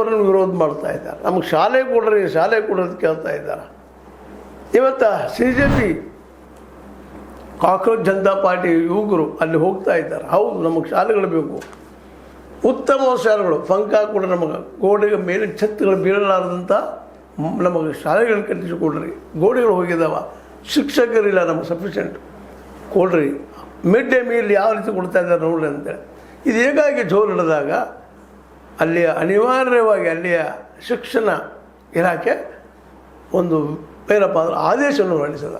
ಅವರನ್ನು ವಿರೋಧ ಮಾಡ್ತಾ ಇದ್ದಾರೆ. ನಮಗೆ ಶಾಲೆ ಕೊಡ್ರಿ, ಶಾಲೆ ಕೊಡೋದು ಕೇಳ್ತಾ ಇದ್ದಾರೆ. ಇವತ್ತು CJP ಕಾಕ್ರೋಚ್ ಜನತಾ ಪಾರ್ಟಿ ಯುವಕರು ಅಲ್ಲಿ ಹೋಗ್ತಾ ಇದ್ದಾರೆ. ಹೌದು, ನಮಗೆ ಶಾಲೆಗಳು ಬೇಕು, ಉತ್ತಮ ಶಾಲೆಗಳು. ಫಂಕ ಕೂಡ ನಮಗೆ ಗೋಡೆಗೆ ಮೇಲೆ ಛತ್ತುಗಳು ಬೀಳಲಾರದಂಥ ನಮಗೆ ಶಾಲೆಗಳನ್ನ ಕಟ್ಟಿಸಿಕೊಡ್ರಿ. ಗೋಡೆಗಳು ಹೋಗಿದ್ದಾವೆ, ಶಿಕ್ಷಕರಿಲ್ಲ ನಮಗೆ ಸಫಿಷಿಯೆಂಟ್, ಕೊಡ್ರಿ. ಮಿಡ್ ಡೇ ಮೀಲ್ ಯಾವ ರೀತಿ ಕೊಡ್ತಾ ಇದ್ದಾರೆ ನೋಡ್ರಿ ಅಂತೇಳಿ. ಇದು ಹೇಗಾಗಿ ಜೋರು ಹಿಡಿದಾಗ ಅಲ್ಲಿಯ ಅನಿವಾರ್ಯವಾಗಿ ಅಲ್ಲಿಯ ಶಿಕ್ಷಣ ಇಲಾಖೆ ಒಂದು ಏನಪ್ಪ ಅಂದ್ರೆ ಆದೇಶವನ್ನು ಹೊರಡಿಸಿದ.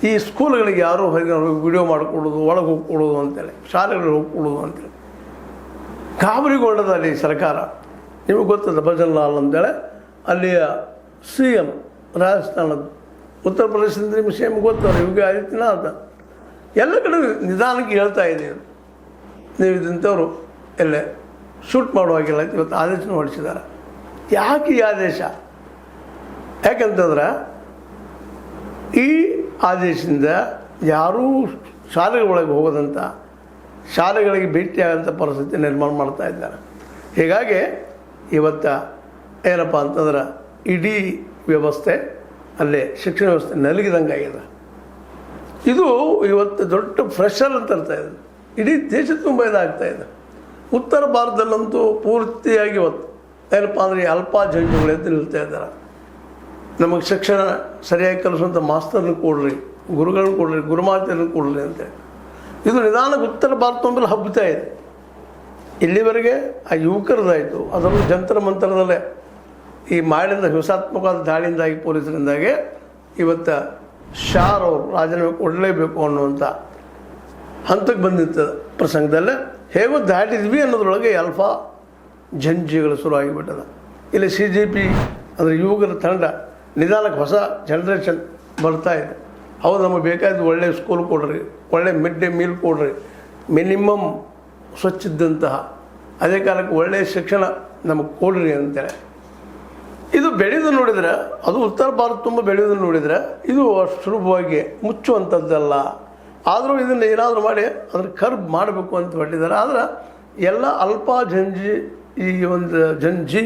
ಈ ಸ್ಕೂಲ್ಗಳಿಗೆ ಯಾರೂ ಹೊರಗೆ ವಿಡಿಯೋ ಮಾಡಿಕೊಡೋದು, ಒಳಗೆ ಹೋಗ್ಕೊಡೋದು ಅಂತೇಳಿ, ಶಾಲೆಗಳಿಗೆ ಹೋಗ್ಕೊಡೋದು ಅಂತೇಳಿ ಗಾಬರಿಗೊಂಡದ ಅಲ್ಲಿ ಸರ್ಕಾರ. ನಿಮಗೆ ಗೊತ್ತದ ಭಜನ್ ಲಾಲ್ ಅಂತೇಳಿ ಅಲ್ಲಿಯ CM ರಾಜಸ್ಥಾನದ, ಉತ್ತರ ಪ್ರದೇಶದಿಂದ ನಿಮ್ಗೆ CM ಗೊತ್ತಲ್ಲ ಯೋಗಿ ಆದಿತ್ಯನಾಥ್. ಎಲ್ಲ ಕಡೆ ನಿಧಾನಕ್ಕೆ ಹೇಳ್ತಾ ಇದ್ದೀವಿ, ನೀವು ಇದಂಥವ್ರು ಎಲ್ಲೇ ಶೂಟ್ ಮಾಡುವಾಗಿಲ್ಲ ಇವತ್ತು ಆದೇಶನ ಹೊರಡಿಸಿದ್ದಾರೆ. ಯಾಕೆ ಈ ಆದೇಶ? ಯಾಕಂತಂದ್ರೆ ಈ ಆದೇಶದಿಂದ ಯಾರೂ ಶಾಲೆಗಳೊಳಗೆ ಹೋಗೋದಂಥ, ಶಾಲೆಗಳಿಗೆ ಭೇಟಿಯಾಗೋಂಥ ಪರಿಸ್ಥಿತಿ ನಿರ್ಮಾಣ ಮಾಡ್ತಾ ಇದ್ದಾರೆ. ಹೀಗಾಗಿ ಇವತ್ತು ಏನಪ್ಪ ಅಂತಂದ್ರೆ ಇಡೀ ವ್ಯವಸ್ಥೆ ಅಲ್ಲೇ ಶಿಕ್ಷಣ ವ್ಯವಸ್ಥೆ ನಲಗಿದಂಗೆ ಆಗಿದೆ. ಇದು ಇವತ್ತು ದೊಡ್ಡ ಪ್ರೆಷರ್ ಅಂತ ಇರ್ತಾ ಇದೆ, ಇಡೀ ದೇಶ ತುಂಬ ಇದಾಗ್ತಾಯಿದೆ. ಉತ್ತರ ಭಾರತದಲ್ಲಂತೂ ಪೂರ್ತಿಯಾಗಿ ಇವತ್ತು ಏನಪ್ಪ ಅಂದರೆ ಅಲ್ಪಾಜಂಜುಗಳು ಎದ್ದು ನಿಲ್ತಾ ಇದ್ದಾರೆ. ನಮಗೆ ಶಿಕ್ಷಣ ಸರಿಯಾಗಿ ಕಲಿಸುವಂಥ ಮಾಸ್ತರ್ನ ಕೊಡ್ರಿ, ಗುರುಗಳನ್ನ ಕೊಡ್ರಿ, ಗುರುಮಾತೆಯನ್ನು ಕೊಡ್ರಿ ಅಂತೇಳಿ ಇದು ನಿಧಾನಕ್ಕೆ ಉತ್ತರ ಭಾರತ ಮೇಲೆ ಹಬ್ಬುತ್ತಾ ಇದೆ. ಇಲ್ಲಿವರೆಗೆ ಆ ಯುವಕರದಾಯಿತು, ಅದರಲ್ಲೂ ಜಂತರ ಮಂತರದಲ್ಲೇ ಈ ಮಾಡಿದ ಹಿಂಸಾತ್ಮಕವಾದ ದಾಳಿಯಿಂದಾಗಿ ಪೊಲೀಸರಿಂದಾಗಿ ಇವತ್ತು ಶಾರ್ ಅವರು ರಾಜೀನಾಮೆ ಕೊಡಲೇಬೇಕು ಅನ್ನುವಂಥ ಹಂತಕ್ಕೆ ಬಂದಿದ್ದ ಪ್ರಸಂಗದಲ್ಲೇ ಹೇಗೋ ದಾಟಿದ್ವಿ ಅನ್ನೋದ್ರೊಳಗೆ ಅಲ್ಫಾ ಜಂಜಿಗಳು ಶುರುವಾಗಿಬಿಟ್ಟದ. ಇಲ್ಲಿ CJP ಅಂದರೆ ಯುವಕರ ತಂಡ ನಿಧಾನಕ್ಕೆ ಹೊಸ ಜನ್ರೇಷನ್ ಬರ್ತಾ ಇದೆ. ಹೌದು, ನಮಗೆ ಬೇಕಾದ ಒಳ್ಳೆ ಸ್ಕೂಲ್ ಕೊಡ್ರಿ, ಒಳ್ಳೆ ಮಿಡ್ ಡೇ ಮೀಲ್ ಕೊಡ್ರಿ, ಮಿನಿಮಮ್ ಸ್ವಚ್ಛ ಇದ್ದಂತಹ, ಅದೇ ಕಾಲಕ್ಕೆ ಒಳ್ಳೆಯ ಶಿಕ್ಷಣ ನಮಗೆ ಕೊಡ್ರಿ ಅಂತೇಳಿ ಇದು ಬೆಳೆದು ನೋಡಿದರೆ, ಅದು ಉತ್ತರ ಭಾರತ ತುಂಬ ಬೆಳೆಯೋದು ನೋಡಿದರೆ ಇದು ಅಷ್ಟು ಸುಲಭವಾಗಿ ಮುಚ್ಚುವಂಥದ್ದಲ್ಲ. ಆದರೂ ಇದನ್ನು ಏನಾದರೂ ಮಾಡಿ ಅದ್ರ ಕರ್ಬ್ ಮಾಡಬೇಕು ಅಂತ ಹೊರಟಿದ್ದಾರೆ. ಆದರೆ ಎಲ್ಲ ಅಲ್ಪ ಜಂಜಿ ಈ ಒಂದು ಜಂಜಿ